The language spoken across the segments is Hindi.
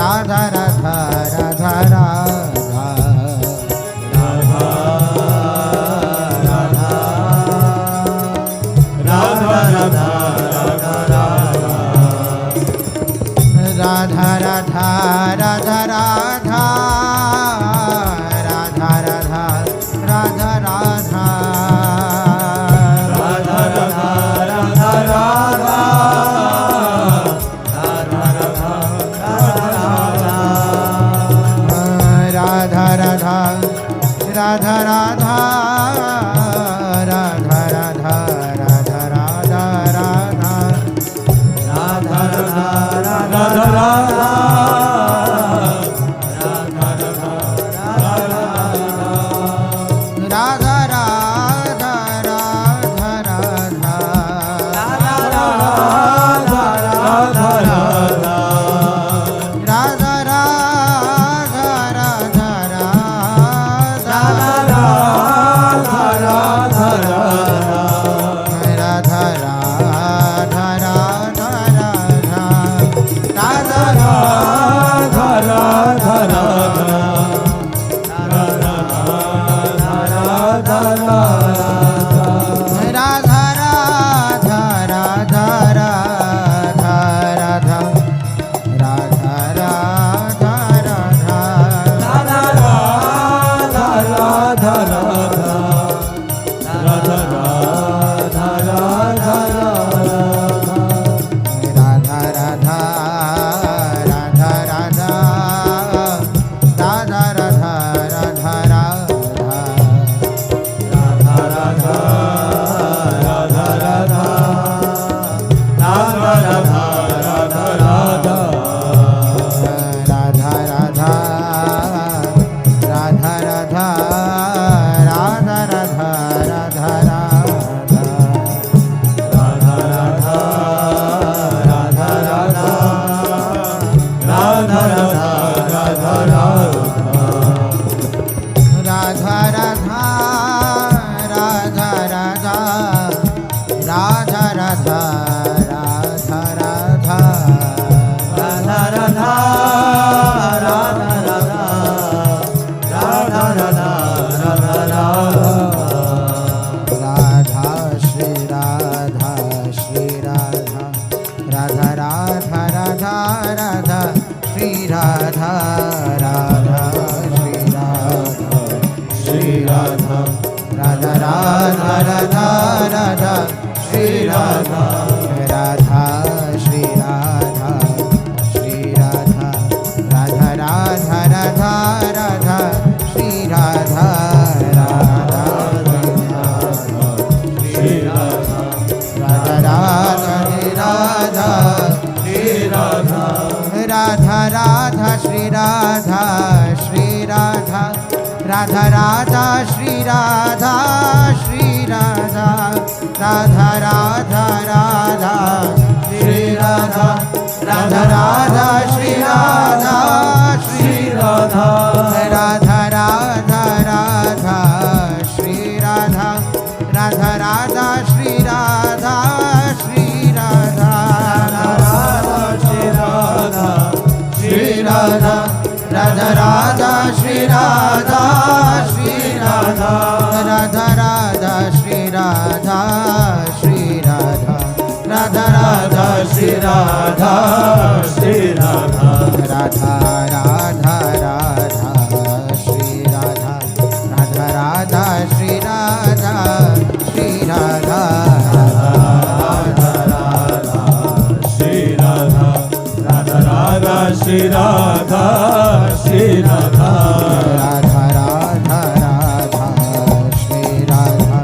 राधा राधा राधा राधा राधा राधा राधा राधा राधा राधा राधा राधा राधा राधा राधा राधा श्री राधा श्री राधा राधा राधा राधा श्री राधा राधा राधा श्री राधा श्री राधा राधा राधा राधा श्री राधा राधा राधा श्री राधा श्री राधा राधा श्री राधा श्री राधा राधा राधा श्री राधा श्री राधा राधा राधा श्री राधा श्री राधा राधा राधा श्री राधा श्री राधा राधा राधा राधा श्री राधा राधा राधा श्री राधा श्री राधा राधा राधा श्री राधा राधा राधा श्री राधा श्री राधा राधा राधा राधा श्री राधा राधा राधा श्री राधा श्री राधा राधा श्री राधा श्री राधा राधा राधा श्री राधा श्री राधा राधा राधा राधा श्री राधा राधा राधा राधा श्री राधा राधा राधा राधा श्री राधा राधा राधा राधा श्री राधा राधा राधा राधा श्री राधा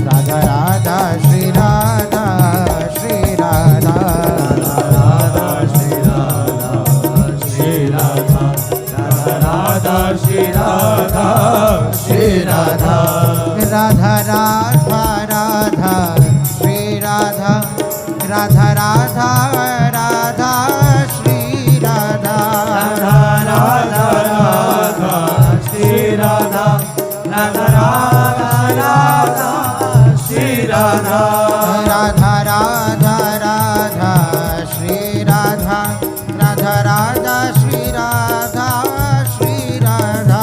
राधा राधा श्री राधा श्री राधा राधा राधा राधा श्री राधा राधा राधा श्री राधा श्री राधा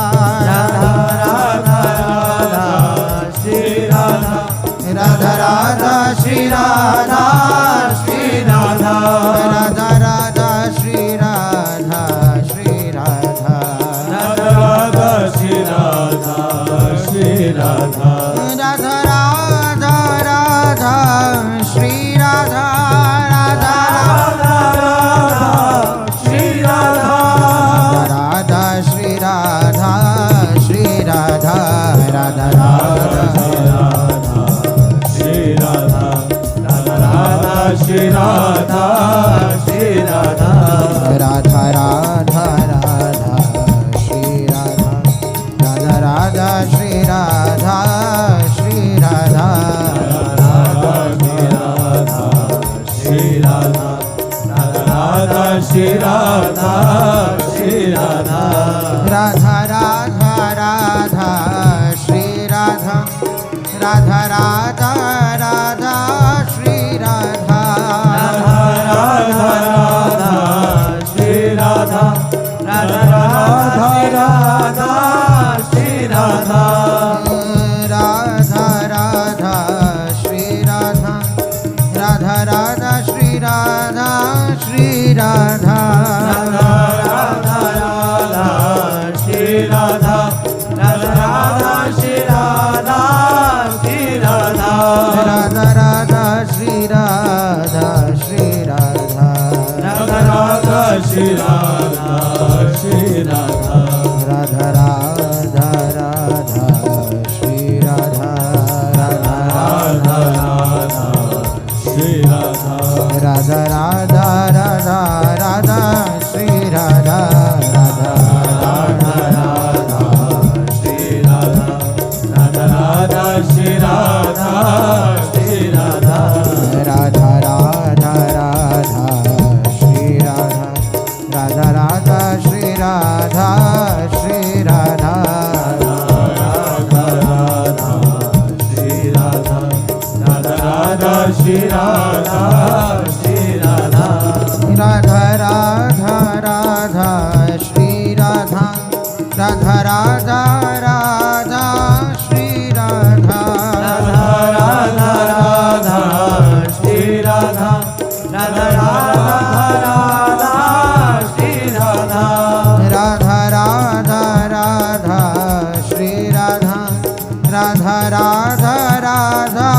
राधा राधा श्री राधा श्री राधा राधा राधा श्री राधा श्री राधा राधा राधा राधा श्री राधा राधा राधा श्री राधा राधा श्री राधा श्री राधा राधा श्री राधा राधा राधा राधा श्री राधा राधा राधा श्री राधा श्री राधा श्री राधा राधा श्री राधा श्री राधा राधा राधा राधा श्री राधा राधा राधा राधा श्री राधा राधा राधा श्री राधा राधा राधा राधा श्री राधा राधा राधा श्री राधा राधा राधा श्री राधा श्री राधा राधा राधा श्री राधा राधा राधा श्री राधा श्री राधा राधा राधा श्री राधा श्री राधा राधा राधा श्री राधा श्री राधा राधा राधा राधा श्री राधा राधा राधा राधा श्री राधा राधा राधा राधा राधा श्री राधा राधा राधा राधा श्री राधा राधा राधा श्री राधा श्री राधा राधा राधा राधा श्री राधा राधा राधा श्री राधा श्री राधा राधा राधा श्री राधा राधा राधा श्री राधा श्री राधा राधा राधा राधा श्री राधा राधा राधा राधा श्री राधा राधा राधा राधा श्री राधा राधा राधा राधा श्री राधा राधा राधा राधा श्री राधा राधा राधा राधा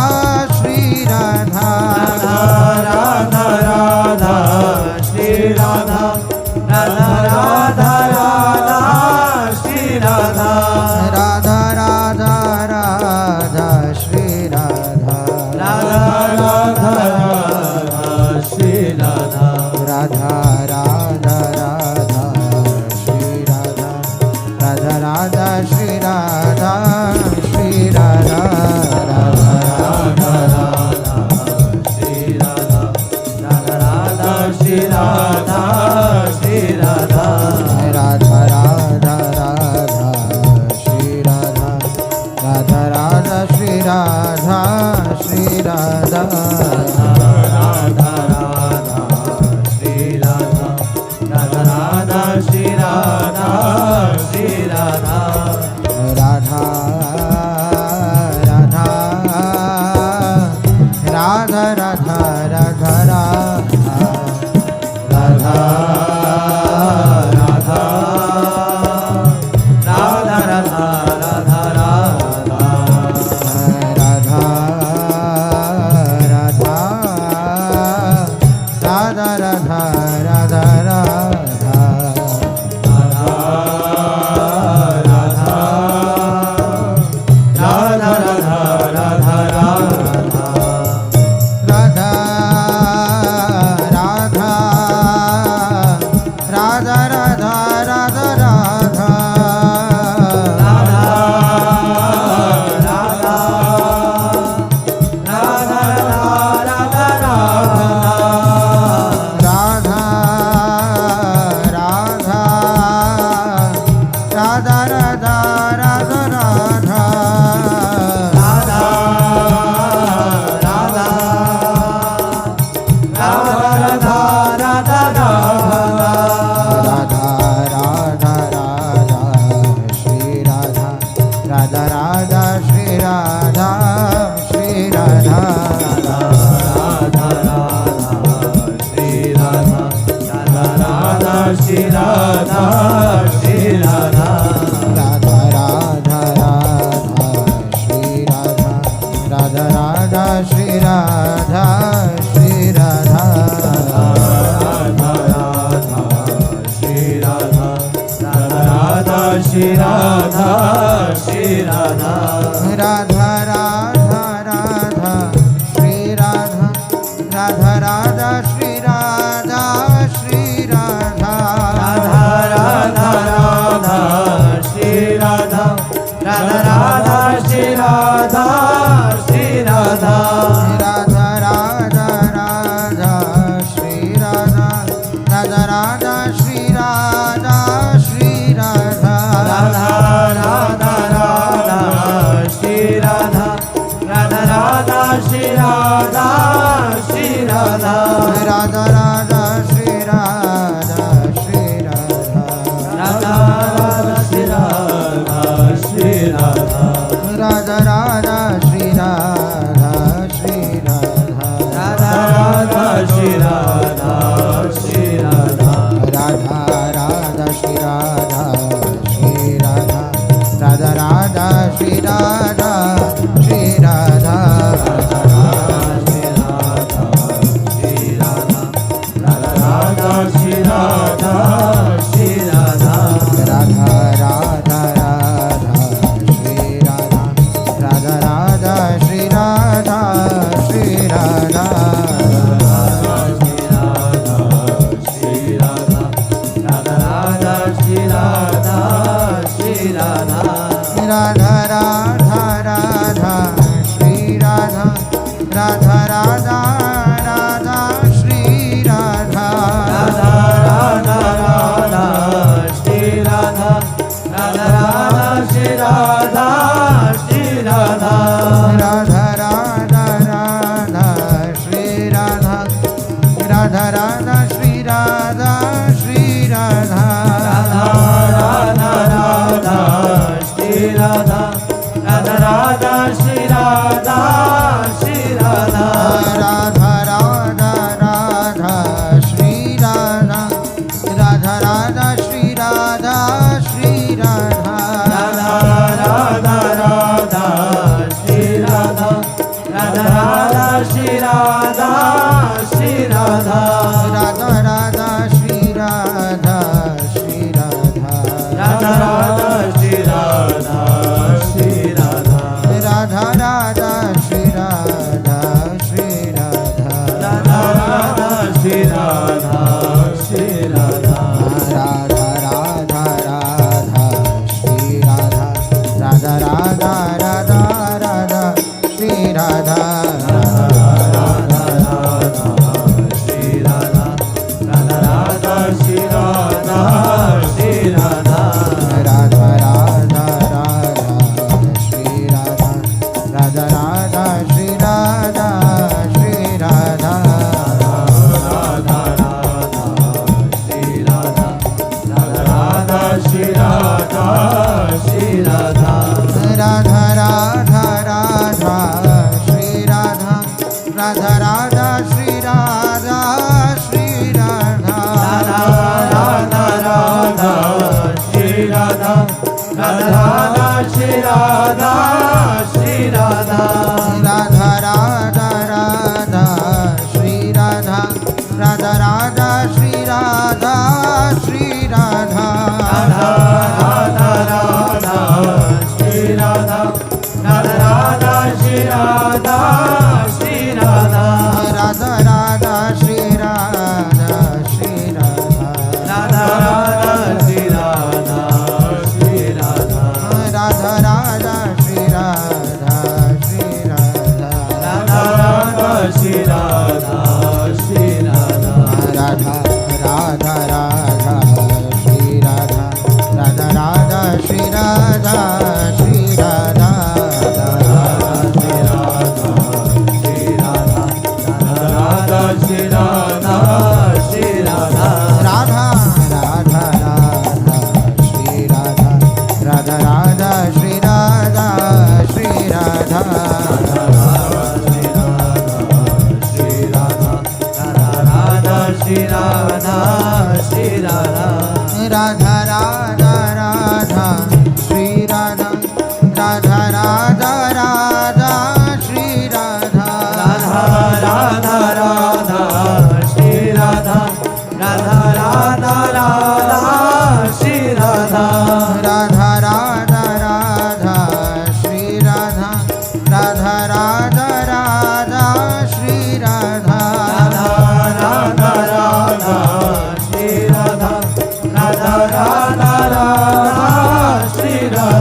श्री राधा राधा राधा श्री राधा राधा राधा राधा श्री राधा राधा राधा राधा श्री राधा राधा राधा राधा श्री राधा राधा राधा राधा श्री राधा राधा राधा श्री राधा श्री राधा राधा राधा राधा श्री राधा राधा राधा श्री राधा श्री राधा राधा राधा राधा श्री राधा राधा राधा श्री राधा श्री राधा राधा राधा श्री राधा राधा राधा श्री राधा श्री राधा राधा राधा राधा राधा राधा राधा राधा राधा राधा राधा राधा राधा राधा राधा राधा राधा राधा श्री राधा श्री राधा राधा राधा राधा श्री राधा राधा राधा राधा राधा राधा श्री राधा श्री राधा राधा राधा राधा श्री राधा राधा राधा श्री राधा श्री राधा राधा राधा राधा श्री राधा राधा राधा श्री राधा श्री राधा राधा राधा श्री राधा श्री राधा राधा राधा श्री राधा श्री राधा राधा राधा श्री राधा श्री राधा राधा राधा श्री राधा श्री राधा राधा राधा श्री राधा श्री राधा राधा राधा श्री राधा श्री राधा श्री राधा श्री राधा राधा राधा राधा श्री राधा राधा राधा श्री राधा श्री राधा श्री राधा राधा राधा श्री राधा श्री राधा राधा राधा राधा श्री राधा राधा राधा राधा श्री राधा राधा राधा राधा श्री राधा राधा राधा श्री राधा श्री राधा राधा राधा राधा श्री राधा राधा राधा श्री राधा श्री राधा राधा राधा राधा श्री राधा राधा राधा श्री राधा श्री राधा राधा राधा राधा श्री राधा राधा राधा श्री राधा श्री राधा राधा राधा राधा श्री राधा राधा राधा श्री राधा श्री राधा राधा राधा श्री राधा श्री राधा राधा राधा श्री राधा श्री राधा राधा राधा श्री राधा श्री राधा राधा राधा श्री राधा श्री राधा राधा राधा राधा श्री राधा राधा राधा राधा राधा श्री राधा राधा राधा श्री राधा राधा राधा श्री राधा श्री राधा राधा राधा राधा श्री राधा राधा राधा श्री राधा श्री राधा राधा राधा श्री राधा राधा राधा श्री राधा श्री राधा राधा राधा राधा श्री राधा राधा राधा श्री राधा श्री राधा राधा राधा राधा श्री राधा राधा राधा श्री राधा श्री राधा राधा राधा राधा श्री राधा राधा राधा श्री राधा श्री राधा राधा राधा राधा श्री राधा राधा राधा श्री राधा श्री राधा राधा राधा श्री राधा श्री राधा राधा राधा श्री राधा श्री राधा राधा राधा श्री राधा श्री राधा राधा राधा श्री राधा श्री राधा राधा राधा राधा श्री राधा राधा राधा श्री राधा श्री राधा राधा श्री राधा श्री राधा राधा राधा राधा श्री राधा राधा राधा श्री राधा श्री राधा श्री राधा राधा राधा श्री राधा श्री राधा राधा राधा राधा श्री राधा राधा राधा राधा श्री राधा राधा राधा राधा श्री राधा राधा राधा राधा श्री राधा राधा राधा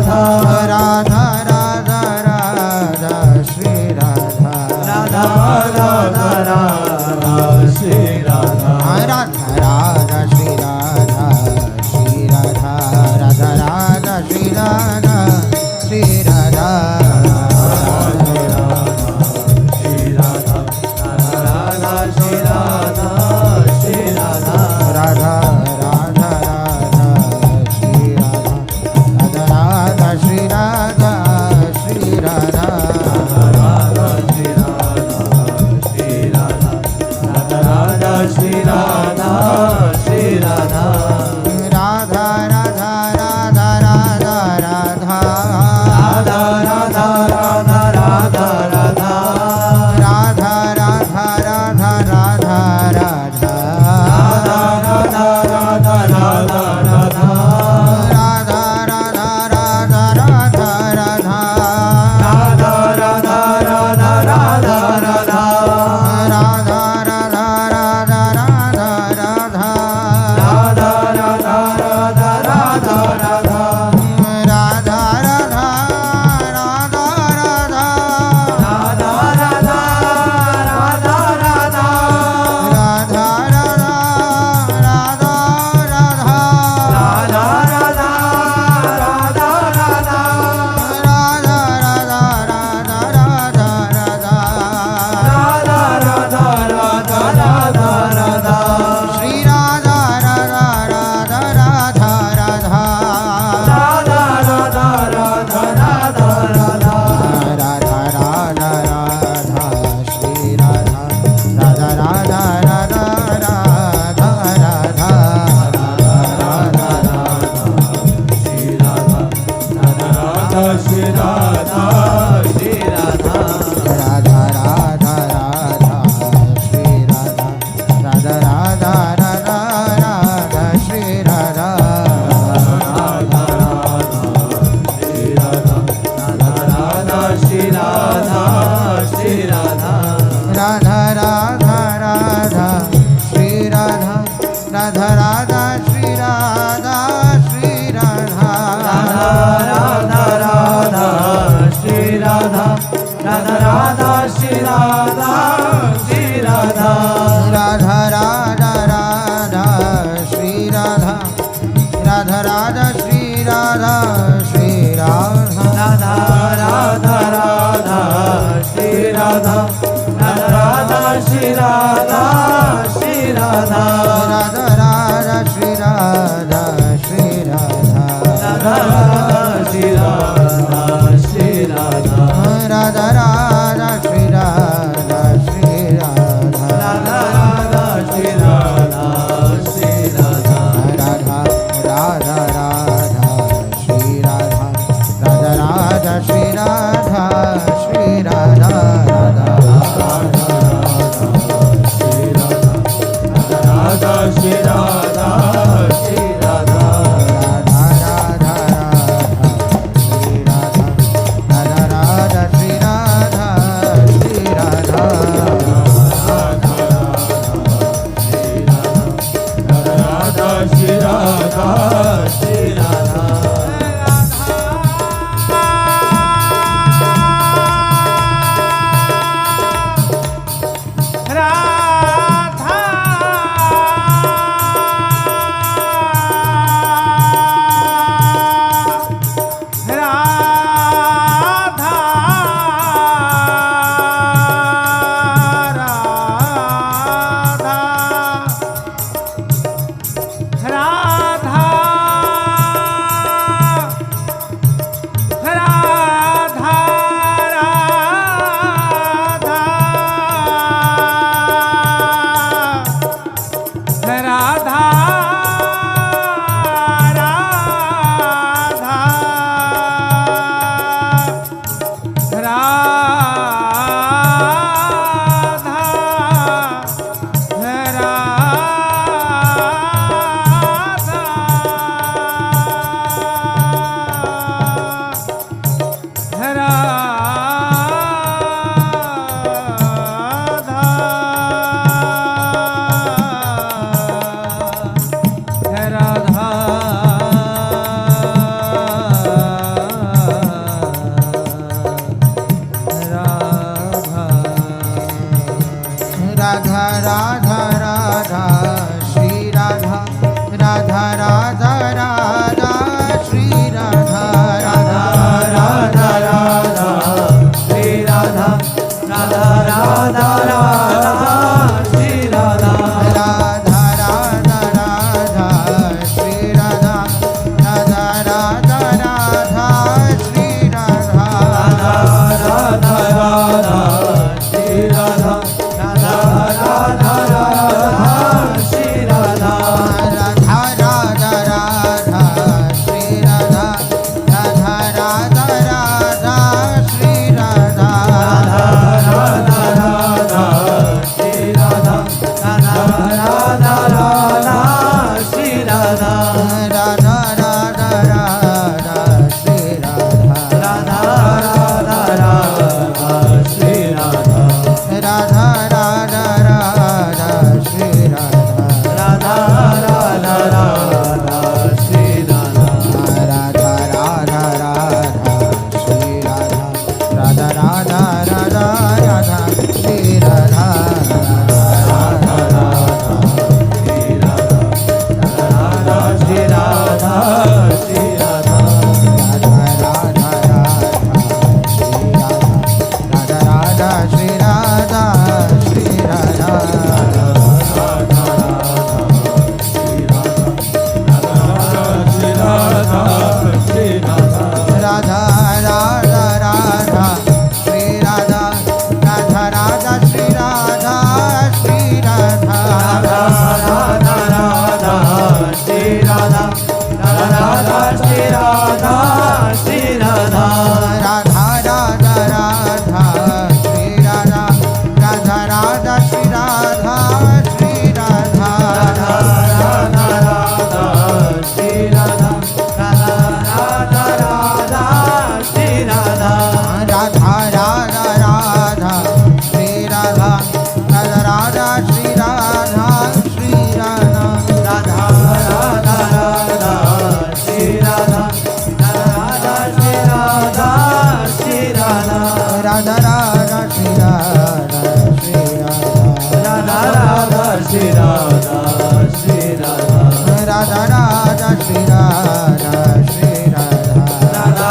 राधा राधा राधा राधा श्री राधा राधा राधा राधा श्री राधा राधा राधा श्री राधा श्री राधा राधा राधा श्री राधा श्री राधा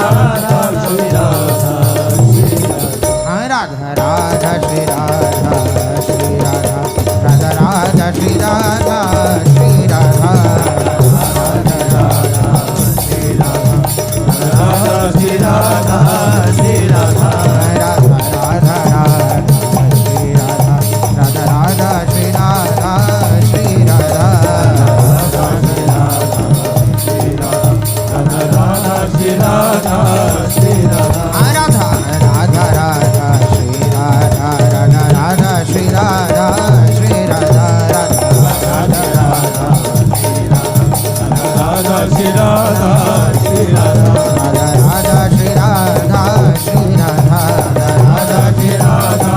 राधा श्री राधा श्री राधा राधा राधा श्री राधा श्री राधा राधा राधा श्री राधा श्री राधा राधा राधा श्री राधा राधा श्री राधा श्री राधा राधा राधा राधा श्री राधा राधा राधा श्री राधा श्री राधा राधा श्री राधा श्री राधा राधा राधा राधा श्री राधा राधा राधा श्री राधा श्री राधा राधा राधा राधा श्री राधा श्री राधा राधा राधा श्री राधा श्री राधा राधा श्री राधा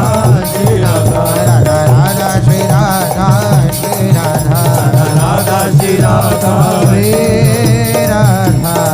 श्री राधा राधा राधा श्री राधा श्री राधा राधा श्री राधा श्री राधा